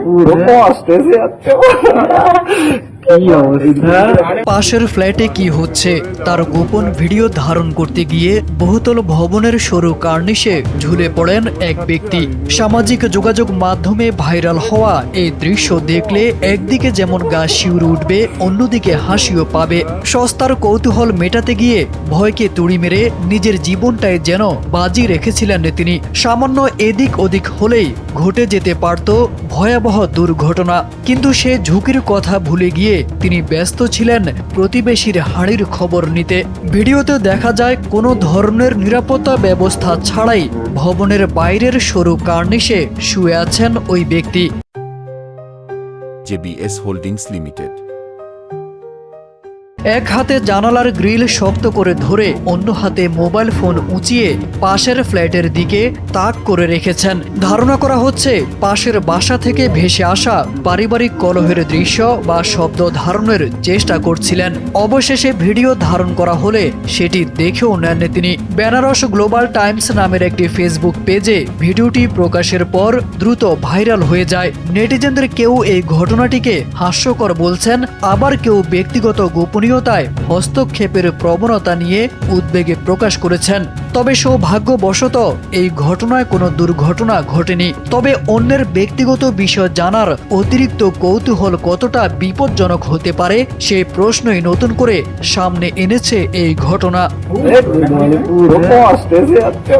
পুরো কষ্টে যাচ্ছে। পাশের ফ্ল্যাটে কি হচ্ছে তার গোপন ভিডিও ধারণ করতে গিয়ে বহুতল ভবনের সরু কার্নিশে ঝুলে পড়েন এক ব্যক্তি। সামাজিক যোগাযোগ মাধ্যমে ভাইরাল হওয়া এই দৃশ্য দেখলে একদিকে যেমন গা শিউরে উঠবে, অন্যদিকে হাসিও পাবে। সস্তার কৌতূহল মেটাতে গিয়ে ভয়কে তুড়ি মেরে নিজের জীবনটাই যেন বাজি রেখেছিলেন তিনি। সামান্য এদিক ওদিক হলেই ঘটে যেতে পারত ভয়াবহ দুর্ঘটনা, কিন্তু সে ঝুঁকির কথা ভুলে গিয়ে তিনি ব্যস্ত ছিলেন প্রতিবেশীর হাঁড়ির খবর নিতে। ভিডিওতে দেখা যায় কোনো ধরনের নিরাপত্তা ব্যবস্থা ছাড়াই ভবনের বাইরের সরু কার্নিশে শুয়ে আছেন ওই ব্যক্তি। JBS holdings limited. এক হাতে জানালার গ্রিল শক্ত করে ধরে অন্য হাতে মোবাইল ফোন উঁচিয়ে পাশের ফ্ল্যাটের দিকে তাক করে রেখেছেন। ধারণা করা হচ্ছে পাশের বাসা থেকে ভেসে আসা পারিবারিক কলহের দৃশ্য বা শব্দ ধারণের চেষ্টা করছিলেন। অবশেষে ভিডিও ধারণ করা হলে সেটি দেখেও নেন তিনি। বেনারস গ্লোবাল টাইমস নামের একটি ফেসবুক পেজে ভিডিওটি প্রকাশের পর দ্রুত ভাইরাল হয়ে যায়। নেটিজেনদের কেউ এই ঘটনাটিকে হাস্যকর বলছেন, আবার কেউ ব্যক্তিগত গোপনীয়তায় হস্তক্ষেপের প্রবণতা নিয়ে উদ্বেগে প্রকাশ করেছেন। তবে সৌভাগ্যবশত এই ঘটনায় কোনো দুর্ঘটনা ঘটেনি। তবে অন্যের ব্যক্তিগত বিষয় জানার অতিরিক্ত কৌতূহল কতটা বিপজ্জনক হতে পারে সে প্রশ্নই নতুন করে সামনে এনেছে এই ঘটনা। পুরো কষ্টে যাচ্ছে।